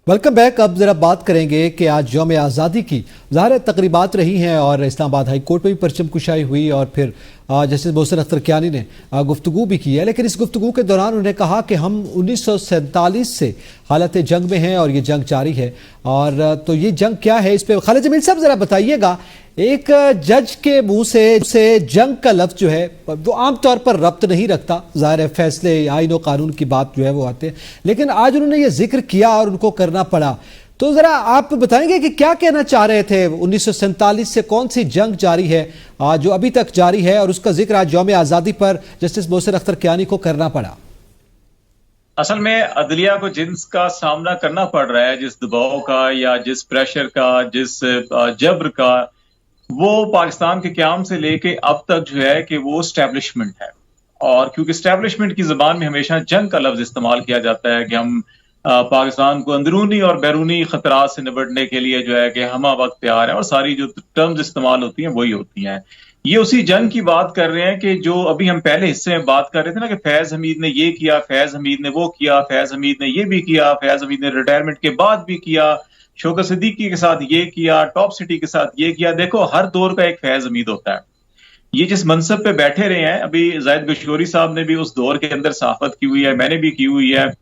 Welcome back. अब जरा बात करेंगे कि आज यौम आज़ादी की ज़ाहिर तकरीबात रही हैं और इस्लामाबाद हाई कोर्ट में भी परचम कुशाई हुई और फिर जस्टिस मोहसिन अख्तर कियानी ने गुफ्तगू भी की है। लेकिन इस गुफ्तगू के दौरान उन्होंने कहा कि हम 1947 से हालत जंग में हैं और ये जंग जारी है। और तो ये जंग क्या है, इस पर खालिद जमील साहब ज़रा बताइएगा। एक जज के मुंह से जंग का लफ्ज़ जो है वो आम तौर पर रब्त नहीं रखता, ज़ाहिर है फैसले आईन और कानून की बात जो है वो आते हैं, लेकिन आज उन्होंने ये जिक्र किया और उनको करना पड़ा। तो ज़रा आप बताएंगे कि क्या कहना चाह रहे थे। 1947 से कौन सी जंग जारी है जो अभी तक जारी है और उसका जिक्र आज यौम आज़ादी पर जस्टिस मोहसिन अख्तर कियानी को करना पड़ा। असल में अदलिया को जिसका सामना करना पड़ रहा है, जिस दबाव का या जिस प्रेशर का, जिस जबर का, वो पाकिस्तान के क़याम से लेके अब तक जो है कि वो एस्टैब्लिशमेंट है। और क्योंकि एस्टैब्लिशमेंट की ज़बान में हमेशा जंग का लफ्ज़ इस्तेमाल किया जाता है कि हम पाकिस्तान को अंदरूनी और बैरूनी खतरात से निपटने के लिए जो है कि हम वक्त तैयार हैं, और सारी जो टर्म्स इस्तेमाल होती हैं वही होती हैं। ये उसी जंग की बात कर रहे हैं कि जो अभी हम पहले हिस्से में बात कर रहे थे ना कि फैज हमीद ने ये किया, फैज हमीद ने वो किया, फैज हमीद ने ये भी किया, फैज हमीद ने रिटायरमेंट के बाद भी किया, शौकत सिद्दीकी के साथ ये किया, टॉप सिटी के साथ ये किया। देखो, हर दौर का एक फैज हमीद होता है। ये जिस मनसब पे बैठे रहे हैं, अभी जाहिद गशोरी साहब ने भी उस दौर के अंदर सहाफत की हुई है, मैंने भी की हुई है,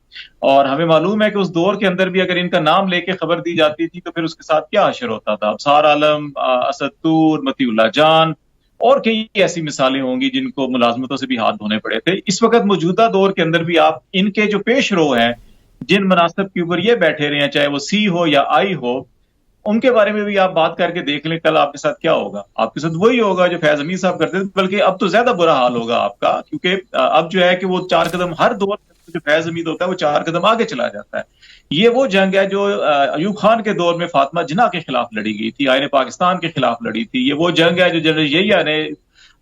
और हमें मालूम है कि उस दौर के अंदर भी अगर इनका नाम लेके खबर दी जाती थी तो फिर उसके साथ क्या हशर होता था। अबसार आलम, असद तूर, मतीउल्लाह जान और कई ऐसी मिसालें होंगी जिनको मुलाजमतों से भी हाथ धोने पड़े थे। इस वक्त मौजूदा दौर के अंदर भी आप इनके जो पेश रो हैं, जिन मनासब के ऊपर ये बैठे रहे हैं, चाहे वो सी हो या आई हो, उनके बारे में भी आप बात करके देख लें कल आपके साथ क्या होगा। आपके साथ वही होगा जो फैज हमीद साहब करते थे, बल्कि अब तो ज्यादा बुरा हाल होगा आपका, क्योंकि अब जो है कि वो 4 कदम हर दौर जो फैज हमीद होता है वो 4 कदम आगे चला जाता है। ये वो जंग है जो अयूब खान के दौर में फातिमा जिन्ना के खिलाफ लड़ी गई थी, आईने पाकिस्तान के खिलाफ लड़ी थी। ये वो जंग है जो जनरल यहिया ने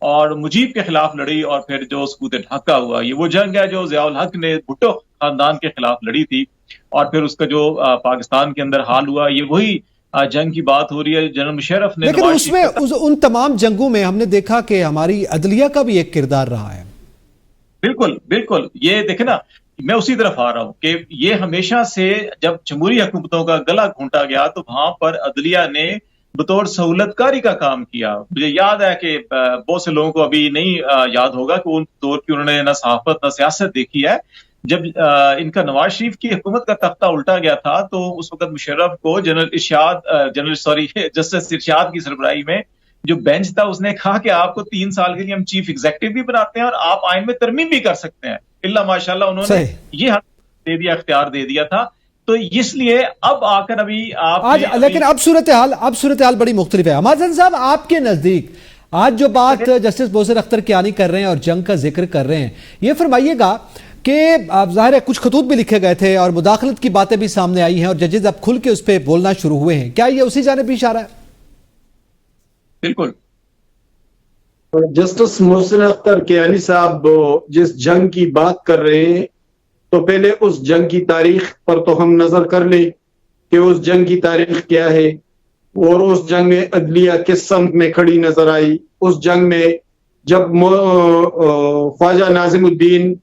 और मुजीब के खिलाफ लड़ी और फिर जो सकूत ढाका हुआ। ये वो जंग है जो ज़ियाउल हक ने भुट्टो खानदान के खिलाफ लड़ी थी और फिर उसका जो पाकिस्तान के अंदर हाल हुआ, ये वही जंग की बात हो रही है। जनरल मुशर्रफ ने, लेकिन उसमें उन तमाम जंगों में हमने देखा कि हमारी अदलिया का भी एक किरदार रहा है। बिल्कुल बिल्कुल, ये देखे ना, मैं उसी तरफ आ रहा हूं कि ये हमेशा से जब जमहूरी हुकूमतों का गला घूंटा गया तो वहां पर अदलिया ने बतौर सहूलतकारी का काम किया। मुझे याद है कि बहुत से लोगों को अभी नहीं याद होगा कि उन दौर की उन्होंने ना सहाफत ना सियासत देखी है। जब इनका नवाज शरीफ की हुकूमत का तख्ता उल्टा गया था तो उस वक्त मुशर्रफ को जस्टिस इरशाद की सरबराही में जो बेंच था उसने कहा कि आपको 3 साल के लिए हम चीफ एग्जीक्यूटिव भी बनाते हैं और आप आइन में तरमीम भी कर सकते हैं। इल्ला माशाल्लाह उन्होंने ये हक दे दिया, इख्तियार दे दिया था। तो इसलिए अब आकर अभी आप आज लेकिन अब सूरत हाल बड़ी मुख्तलिफ है। हमाद साहब, आपके नजदीक आज जो बात जस्टिस मोहसिन अख्तर कियानी कर रहे हैं और जंग का जिक्र कर रहे हैं, ये फरमाइएगा कि ज़ाहिर है कुछ खतूत भी लिखे गए थे और मुदाखलत की बातें भी सामने आई हैं और जजेस अब खुल के उस पर बोलना शुरू हुए हैं, क्या ये उसी जानिब भी इशारा है? बिल्कुल। जस्टिस मोहसिन अख्तर कियानी साहब जिस जंग की बात कर रहे हैं, तो पहले उस जंग की तारीख पर तो हम नजर कर लें कि उस जंग की तारीख क्या है और उस जंग में अदलिया किस समत में खड़ी नजर आई। उस जंग में जब ख्वाजा नाजिमुद्दीन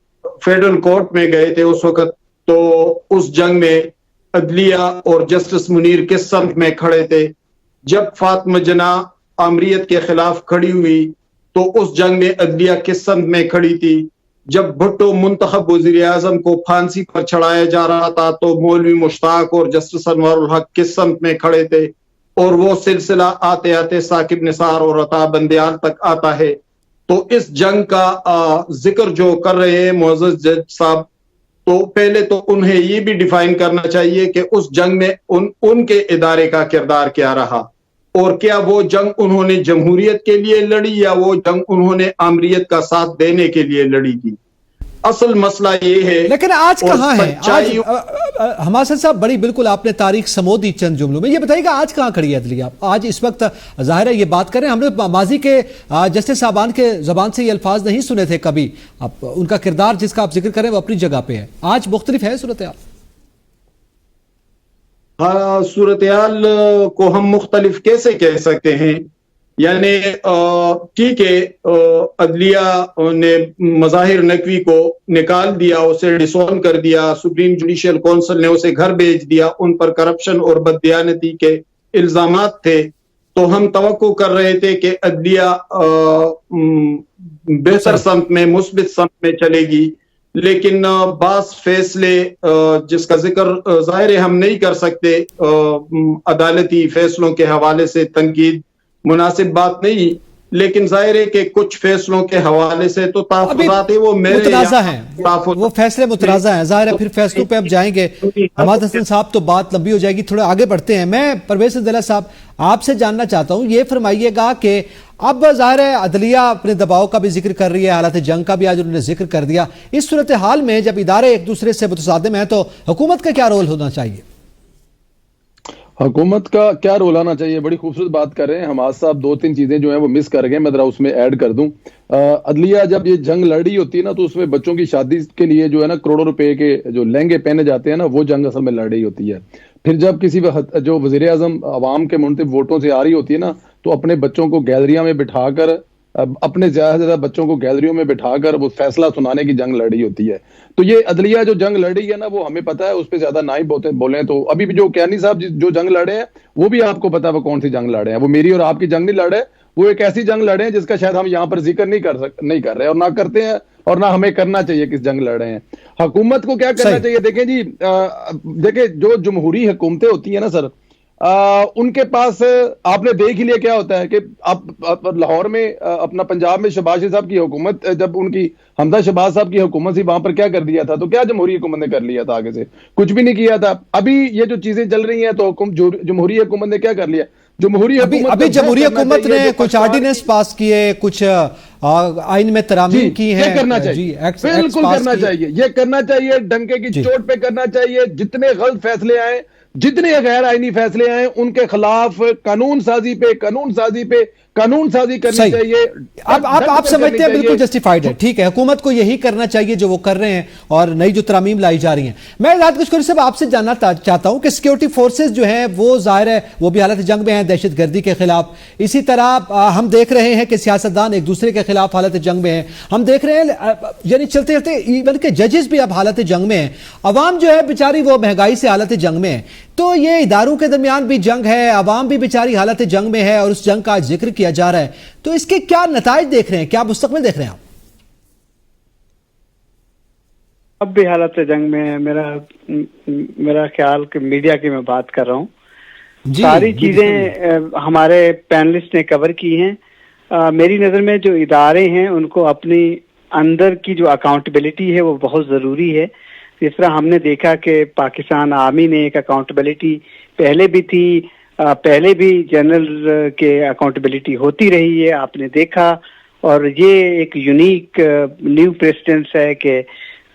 फेडरल कोर्ट में गए थे उस वक्त, तो उस जंग में अदलिया और जस्टिस मुनीर किस समत में खड़े थे। जब फातिमा जिन्ना आमरीत के खिलाफ खड़ी हुई तो उस जंग में अदलिया किस समत में खड़ी थी। जब भुट्टो मुंतखब वज़ीर आज़म को फांसी पर चढ़ाया जा रहा था तो मौलवी मुश्ताक और जस्टिस अनवारुल हक किस समत में खड़े थे, और वो सिलसिला आते आते साकिब निसार और अता बंदयाल तक आता है। तो इस जंग का जिक्र जो कर रहे हैं मुअज़्ज़ज़ जज साहब, तो पहले तो उन्हें ये भी डिफाइन करना चाहिए कि उस जंग में उनके इदारे का किरदार क्या रहा, और क्या वो जंग उन्होंने जमहूरियत के लिए लड़ी या वो जंग उन्होंने आमरीत का साथ देने के लिए लड़ी थी। असल मसला ये है। लेकिन आज कहाँ है आज हमाद साहब? बड़ी बिल्कुल आपने तारीख समो दी चंद जुमलों में। ये बताइएगा आज कहाँ खड़ी है अदलिया? आज इस वक्त जाहिर है ये बात करें, हमने माजी के जस्टिस साहबान के जबान से ये अल्फाज नहीं सुने थे कभी। अब उनका किरदार जिसका आप जिक्र करें वो अपनी जगह पे है। आज मुख्तलिफ है सूरत हाल। हाँ, सूरत हाल को हम मुख्तलिफ कैसे कह सकते हैं? یعنی ٹھیک ہے عدلیہ نے مظاہر نقوی کو نکال دیا، اسے ڈسون کر دیا، سپریم جوڈیشل کونسل نے اسے گھر بھیج دیا، ان پر کرپشن اور بددیانتی کے الزامات تھے، تو ہم توقع کر رہے تھے کہ عدلیہ بہتر سمت میں، مثبت سمت میں چلے گی، لیکن بعض فیصلے جس کا ذکر ظاہر ہے ہم نہیں کر سکتے، عدالتی فیصلوں کے حوالے سے تنقید مناسب بات نہیں، لیکن ظاہر ہے کہ کچھ فیصلوں کے حوالے سے تو تحفظات ہیں، وہ میرے متنازع ہیں، وہ فیصلے متنازع ہیں، ظاہر ہے پھر فیصلوں پہ اب جائیں گے۔ حماد حسن صاحب تو بات لمبی ہو جائے گی، تھوڑا آگے بڑھتے ہیں۔ میں پرویز عبداللہ صاحب آپ سے جاننا چاہتا ہوں، یہ فرمائیے گا کہ اب ظاہر ہے عدلیہ اپنے دباؤ کا بھی ذکر کر رہی ہے، حالات جنگ کا بھی آج انہوں نے ذکر کر دیا، اس صورتحال میں جب ادارے ایک دوسرے سے متصادم ہیں تو حکومت کا کیا رول ہونا چاہیے؟ حکومت کا کیا رول آنا چاہیے؟ بڑی خوبصورت بات کر رہے ہیں حماد صاحب، دو تین چیزیں جو ہیں وہ مس کر گئے، میں ذرا اس میں ایڈ کر دوں۔ عدلیہ جب یہ جنگ لڑی ہوتی ہے نا، تو اس میں بچوں کی شادی کے لیے جو ہے نا کروڑوں روپے کے جو لہنگے پہنے جاتے ہیں نا، وہ جنگ اصل میں لڑ رہی ہوتی ہے۔ پھر جب کسی جو وزیر اعظم عوام کے منتخب ووٹوں سے آ رہی ہوتی ہے نا، تو اپنے بچوں کو گیلریاں میں بٹھا کر، اپنے زیادہ سے زیادہ بچوں کو گیلریوں میں بٹھا کر وہ فیصلہ سنانے کی جنگ لڑی ہوتی ہے۔ تو یہ عدلیہ جو جنگ لڑی ہے نا، وہ ہمیں پتا ہے، اس پہ زیادہ نہ ہی بولیں تو ابھی بھی جو کیانی صاحب جو جنگ لڑے ہیں وہ بھی آپ کو پتا ہے وہ کون سی جنگ لڑے ہیں۔ وہ میری اور آپ کی جنگ نہیں لڑے، وہ ایک ایسی جنگ لڑے ہیں جس کا شاید ہم یہاں پر ذکر نہیں کر رہے اور نہ کرتے ہیں، اور نہ ہمیں کرنا چاہیے کس جنگ لڑ رہے ہیں۔ حکومت کو کیا کرنا چاہیے؟ دیکھیں جی، دیکھیں جو جمہوری حکومتیں ہوتی ہیں نا سر، ان کے پاس آپ نے دیکھ ہی لیا کیا ہوتا ہے کہ آپ لاہور میں اپنا پنجاب میں شہباز شریف صاحب کی حکومت، جب ان کی حمزہ شہباز صاحب کی حکومت تھی، وہاں پر کیا کر دیا تھا؟ تو کیا جمہوری حکومت نے کر لیا تھا؟ آگے سے کچھ بھی نہیں کیا تھا۔ ابھی یہ جو چیزیں چل رہی ہیں تو جمہوری حکومت نے کیا کر لیا؟ جمہوری حکومت نے کچھ آرڈیننس پاس کیے، کچھ آئین میں ترامیم کی ہیں، کرنا چاہیے، بالکل کرنا چاہیے، یہ کرنا چاہیے، ڈنکے کی چوٹ پہ کرنا چاہیے۔ جتنے غلط فیصلے آئے، جتنے غیر آئینی فیصلے آئے، ان کے خلاف قانون سازی کرنی چاہیے۔ اب آپ سمجھتے ہیں بالکل جسٹیفائیڈ ہے، ٹھیک ہے، حکومت کو یہی کرنا چاہیے جو وہ کر رہے ہیں اور نئی جو ترامیم لائی جا رہی ہیں۔ میں ذات کشکوری صاحب آپ سے جاننا چاہتا ہوں کہ سیکیورٹی فورسز جو ہیں وہ ظاہر ہے وہ بھی حالت جنگ میں ہیں دہشت گردی کے خلاف، اسی طرح ہم دیکھ رہے ہیں کہ سیاستدان ایک دوسرے کے خلاف حالت جنگ میں ہیں، ہم دیکھ رہے ہیں یعنی چلتے چلتے ایون کہ ججز بھی اب حالت جنگ میں ہیں، عوام جو ہے بیچاری وہ مہنگائی سے حالت جنگ میں ہے۔ تو یہ اداروں کے درمیان بھی جنگ ہے، عوام بھی بیچاری حالت جنگ میں ہے اور اس جنگ کا آج ذکر کیا جا رہا ہے، تو اس کے کیا نتائج دیکھ رہے ہیں، کیا مستقبل دیکھ رہے ہیں آپ؟ اب بھی حالت جنگ میں ہے، میرا خیال کہ میڈیا کی میں بات کر رہا ہوں، ساری چیزیں ہمارے پینلسٹ نے کور کی ہیں۔ میری نظر میں جو ادارے ہیں ان کو اپنی اندر کی جو اکاؤنٹیبلٹی ہے وہ بہت ضروری ہے۔ اس طرح ہم نے دیکھا کہ پاکستان آرمی نے ایک اکاؤنٹیبلٹی پہلے بھی تھی، پہلے بھی جنرل کے اکاؤنٹیبلٹی ہوتی رہی ہے، آپ نے دیکھا، اور یہ ایک یونیک نیو پریسیڈنس ہے کہ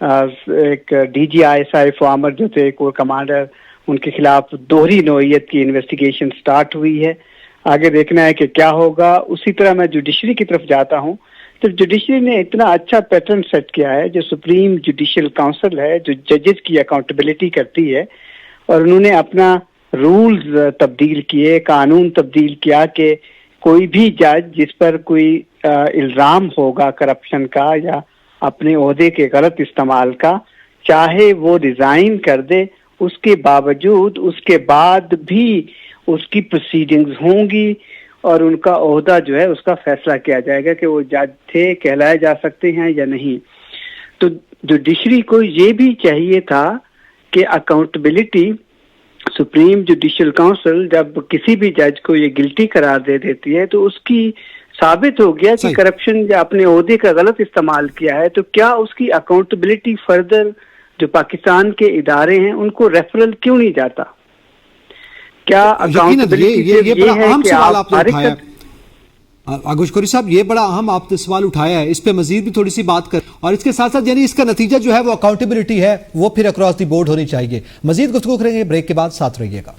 ایک D G I S I former جو تھے کور کمانڈر، ان کے خلاف دوہری نوعیت کی انویسٹیگیشن سٹارٹ ہوئی ہے، آگے دیکھنا ہے کہ کیا ہوگا۔ اسی طرح میں جوڈیشری کی طرف جاتا ہوں تو جوڈیشری نے اتنا اچھا پیٹرن سیٹ کیا ہے، جو سپریم جوڈیشل کونسل ہے جو ججز کی اکاؤنٹیبلٹی کرتی ہے، اور انہوں نے اپنا رولز تبدیل کیے، قانون تبدیل کیا کہ کوئی بھی جج جس پر کوئی الزام ہوگا کرپشن کا یا اپنے عہدے کے غلط استعمال کا، چاہے وہ ریزائن کر دے، اس کے باوجود اس کے بعد بھی اس کی پروسیڈنگز ہوں گی اور ان کا عہدہ جو ہے اس کا فیصلہ کیا جائے گا کہ وہ جج تھے، کہلائے جا سکتے ہیں یا نہیں۔ تو جوڈیشری کو یہ بھی چاہیے تھا کہ اکاؤنٹیبلٹی، سپریم جوڈیشل کونسل جب کسی بھی جج کو یہ گلٹی قرار دے دیتی ہے تو اس کی ثابت ہو گیا کہ کرپشن یا اپنے عہدے کا غلط استعمال کیا ہے، تو کیا اس کی اکاؤنٹیبلٹی فردر جو پاکستان کے ادارے ہیں ان کو ریفرل کیوں نہیں جاتا؟ کیا یہ بڑا اہم سوال آپ نے اٹھایا گشکوری صاحب، یہ بڑا اہم آپ نے سوال اٹھایا ہے، اس پہ مزید بھی تھوڑی سی بات کر، اور اس کے ساتھ ساتھ یعنی اس کا نتیجہ جو ہے وہ اکاؤنٹیبلٹی ہے وہ پھر اکراس دی بورڈ ہونی چاہیے۔ مزید گفتگو کریں گے بریک کے بعد، ساتھ رہیے گا۔